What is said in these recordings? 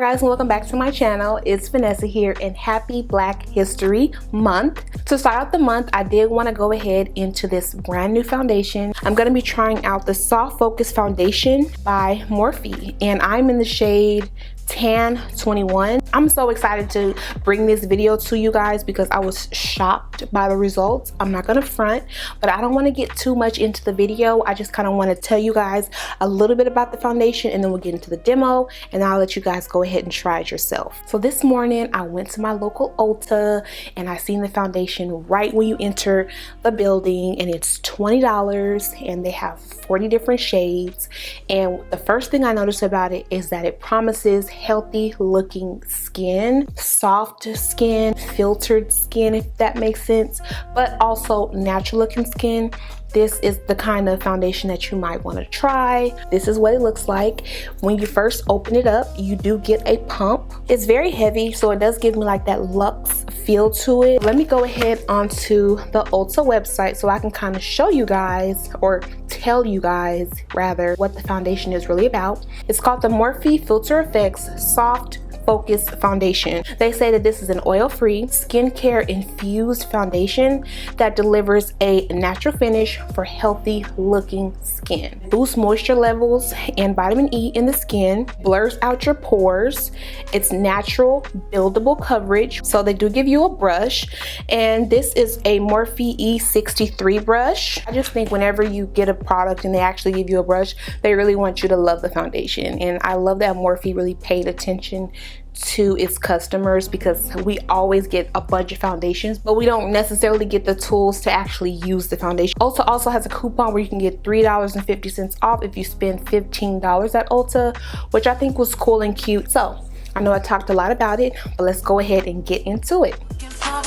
Hi guys, and welcome back to my channel. It's Vanessa here, and happy Black History Month. To start out the month, I did want to go ahead into this brand new foundation. I'm going to be trying out the Soft Focus Foundation by Morphe, and I'm in the shade Tan 21. I'm so excited to bring this video to you guys because I was shocked by the results. I'm not gonna front, but I don't want to get too much into the video. I just kind of want to tell you guys a little bit about the foundation, and then we'll get into the demo, and I'll let you guys go ahead and try it yourself. So this morning I went to my local Ulta and I seen the foundation right when you enter the building, and it's $20 and they have 40 different shades. And the first thing I noticed about it is that it promises healthy looking skin, soft skin, filtered skin, if that makes sense, but also natural looking skin. This is the kind of foundation that you might want to try. This is what it looks like. When you first open it up, you do get a pump. It's very heavy, so it does give me like that luxe feel to it. Let me go ahead onto the Ulta website so I can kind of show you guys, or tell you guys rather, what the foundation is really about. It's called the Morphe Filter Effects Soft Focus Foundation. They say that this is an oil-free, skincare-infused foundation that delivers a natural finish for healthy looking skin. Boosts moisture levels and vitamin E in the skin, blurs out your pores. It's natural, buildable coverage. So they do give you a brush, and this is a Morphe E63 brush. I just think whenever you get a product and they actually give you a brush, they really want you to love the foundation. And I love that Morphe really paid attention to its customers, because we always get a bunch of foundations but we don't necessarily get the tools to actually use the foundation. Ulta also has a coupon where you can get $3.50 off if you spend $15 at Ulta, which I think was cool and cute. So I know I talked a lot about it, but let's go ahead and get into it. Looking for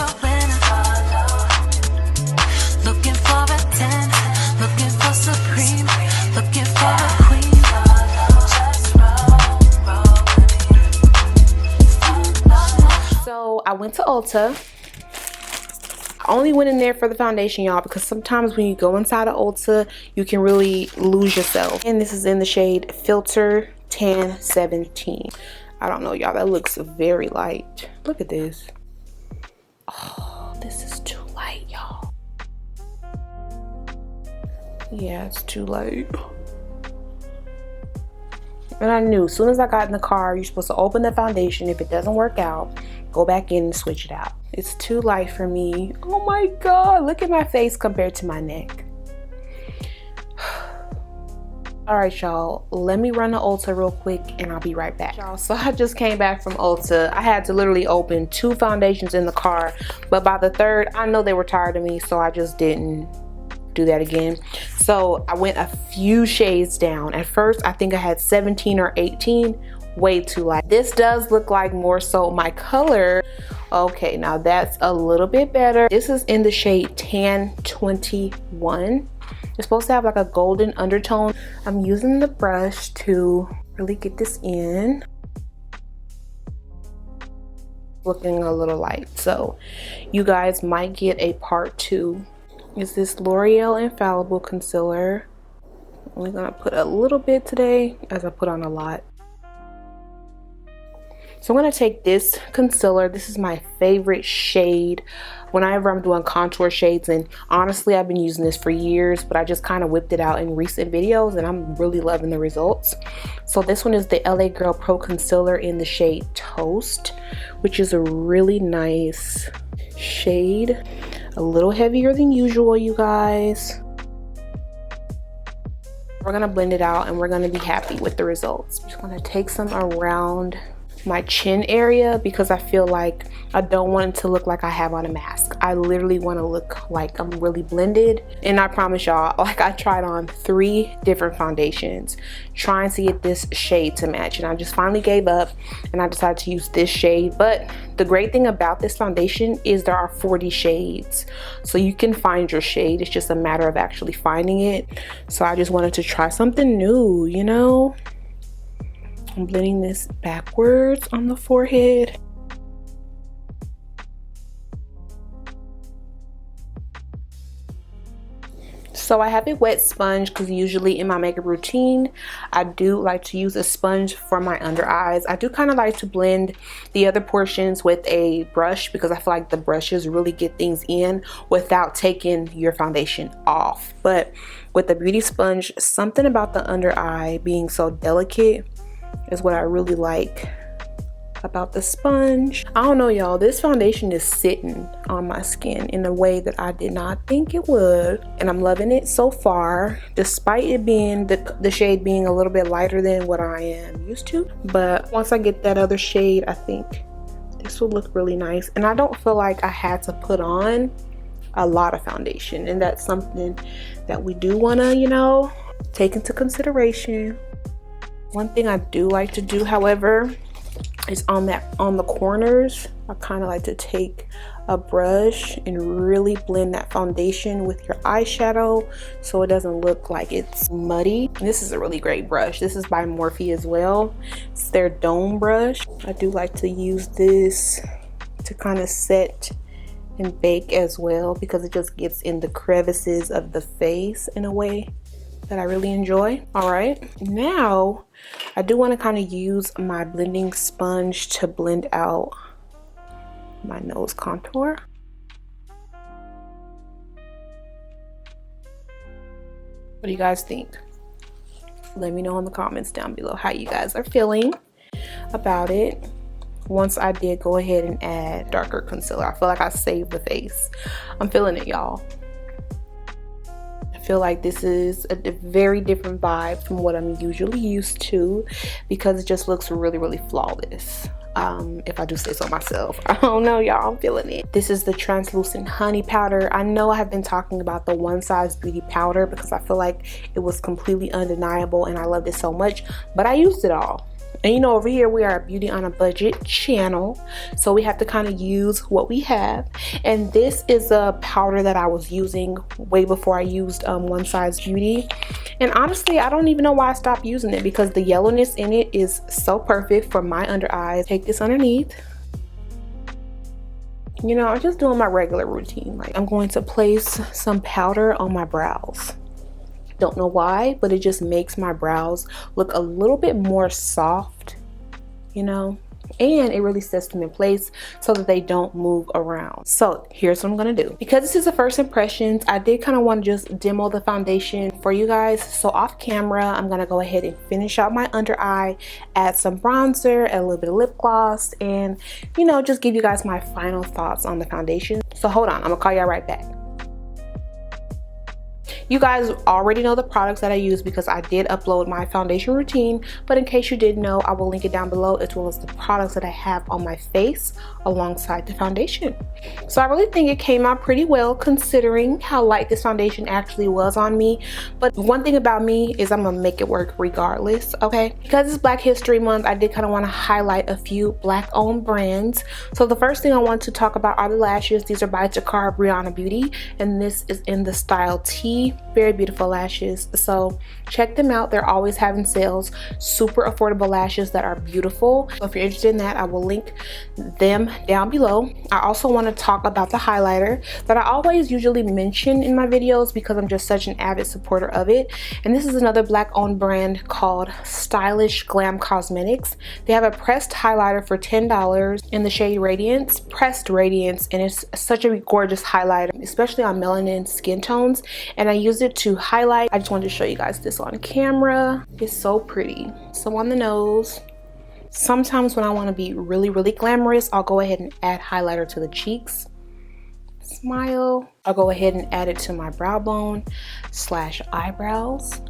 a 10, looking for supreme, looking for a queen. So I went to Ulta. I only went in there for the foundation, y'all, because sometimes when you go inside of Ulta, you can really lose yourself. And this is in the shade Filter Tan 17. I don't know, y'all, that looks very light. Look at this. Oh, this is too light, y'all. Yeah, it's too light. And I knew as soon as I got in the car, you're supposed to open the foundation. If it doesn't work out, go back in and switch it out. It's too light for me. Oh my God, look at my face compared to my neck. All right, y'all, let me run to Ulta real quick and I'll be right back. Y'all, so I just came back from Ulta. I had to literally open 2 foundations in the car, but by the third, I know they were tired of me, so I just didn't do that again. So I went a few shades down. At first, I think I had 17 or 18, way too light. This does look like more so my color. Okay, now that's a little bit better. This is in the shade Tan 21. It's supposed to have like a golden undertone. I'm using the brush to really get this in. Looking a little light, so you guys might get a part 2. Is this L'Oreal Infallible Concealer. I'm only gonna put a little bit today, as I put on a lot. So I'm gonna take this concealer. This is my favorite shade whenever I'm doing contour shades, and honestly I've been using this for years, but I just kind of whipped it out in recent videos and I'm really loving the results. So this one is the LA Girl Pro Concealer in the shade Toast, which is a really nice shade. A little heavier than usual, you guys. We're gonna blend it out and we're gonna be happy with the results. I'm just gonna take some around my chin area because I feel like I don't want it to look like I have on a mask. I literally want to look like I'm really blended. And I promise y'all, like, I tried on 3 different foundations trying to get this shade to match, and I just finally gave up and I decided to use this shade. But the great thing about this foundation is there are 40 shades, so you can find your shade. It's just a matter of actually finding it. So I just wanted to try something new, you know. I'm blending this backwards on the forehead. So I have a wet sponge because usually in my makeup routine I do like to use a sponge for my under eyes. I do kind of like to blend the other portions with a brush because I feel like the brushes really get things in without taking your foundation off. But with the beauty sponge, something about the under eye being so delicate is what I really like about the sponge. I don't know, y'all, this foundation is sitting on my skin in a way that I did not think it would, and I'm loving it so far, despite it being the shade being a little bit lighter than what I am used to. But once I get that other shade, I think this will look really nice, and I don't feel like I had to put on a lot of foundation, and that's something that we do want to, you know, take into consideration. One thing I do like to do, however, is on the corners, I kind of like to take a brush and really blend that foundation with your eyeshadow so it doesn't look like it's muddy. And this is a really great brush. This is by Morphe as well. It's their dome brush. I do like to use this to kind of set and bake as well because it just gets in the crevices of the face in a way that I really enjoy. All right, now I do want to kind of use my blending sponge to blend out my nose contour. What do you guys think? Let me know in the comments down below how you guys are feeling about it. Once I did go ahead and add darker concealer, I feel like I saved the face. I'm feeling it, y'all. I feel like this is a very different vibe from what I'm usually used to because it just looks really, really flawless. If I do say so myself. I don't know, y'all, I'm feeling it. This is the translucent honey powder. I know I have been talking about the One Size Beauty powder because I feel like it was completely undeniable and I loved it so much, but I used it all. And you know, over here we are a beauty on a budget channel, so we have to kind of use what we have. And this is a powder that I was using way before I used One Size Beauty. And honestly, I don't even know why I stopped using it because the yellowness in it is so perfect for my under eyes. Take this underneath. You know, I'm just doing my regular routine. Like, I'm going to place some powder on my brows. Don't know why, but it just makes my brows look a little bit more soft, you know, and it really sets them in place so that they don't move around. So here's what I'm gonna do. Because this is the first impressions, I did kind of want to just demo the foundation for you guys. So off camera, I'm gonna go ahead and finish out my under eye, add some bronzer, add a little bit of lip gloss, and you know, just give you guys my final thoughts on the foundation. So hold on, I'm gonna call y'all right back. You guys already know the products that I use because I did upload my foundation routine, but in case you didn't know, I will link it down below as well as the products that I have on my face alongside the foundation. So I really think it came out pretty well considering how light this foundation actually was on me. But one thing about me is I'm gonna make it work regardless, okay? Because it's Black History Month, I did kind of want to highlight a few Black owned brands. So the first thing I want to talk about are the lashes. These are by Takara Brianna Beauty, and this is in the style T. Very beautiful lashes, so check them out. They're always having sales. Super affordable lashes that are beautiful. So if you're interested in that, I will link them down below. I also want to talk about the highlighter that I always usually mention in my videos because I'm just such an avid supporter of it. And this is another Black owned brand called Stylish Glam Cosmetics. They have a pressed highlighter for $10 in the shade Radiance, Pressed Radiance, and it's such a gorgeous highlighter, especially on melanin skin tones. And I use it to highlight. I just wanted to show you guys this on camera. It's so pretty. So on the nose, sometimes when I want to be really, really glamorous, I'll go ahead and add highlighter to the cheeks. Smile. I'll go ahead and add it to my brow bone / eyebrows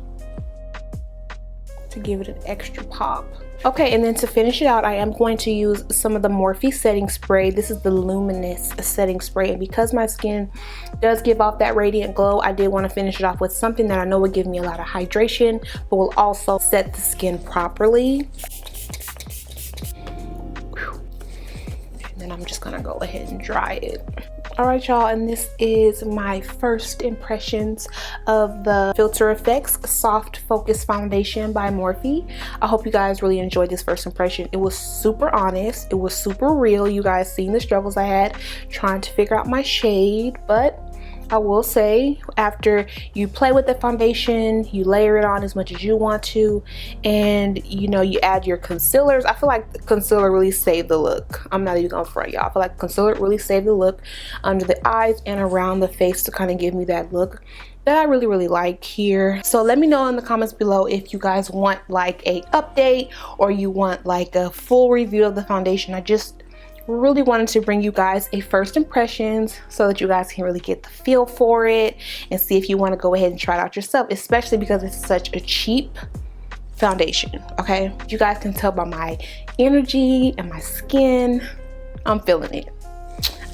to give it an extra pop. Okay, and then to finish it out, I am going to use some of the Morphe setting spray. This is the Luminous setting spray, and because my skin does give off that radiant glow, I did want to finish it off with something that I know would give me a lot of hydration, but will also set the skin properly. And then I'm just gonna go ahead and dry it. All right, y'all, and this is my first impressions of the Filter Effects Soft Focus Foundation by Morphe. I hope you guys really enjoyed this first impression. It was super honest. It was super real. You guys seen the struggles I had trying to figure out my shade, but I will say, after you play with the foundation, you layer it on as much as you want to, and you know, you add your concealers. I feel like the concealer really saved the look. I'm not even gonna front y'all. I feel like concealer really saved the look under the eyes and around the face to kind of give me that look that I really like here. So let me know in the comments below if you guys want like a update or you want like a full review of the foundation. I just really wanted to bring you guys a first impressions so that you guys can really get the feel for it and see if you want to go ahead and try it out yourself, especially because it's such a cheap foundation. Okay, you guys can tell by my energy and my skin, I'm feeling it.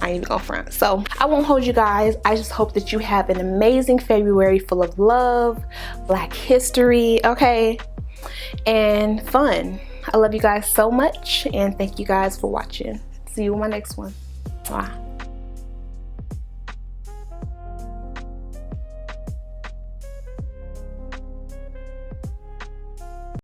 I ain't even gonna front. So I won't hold you guys. I just hope that you have an amazing February full of love, Black history, okay, and fun. I love you guys so much, and thank you guys for watching. See you in my next one. Bye.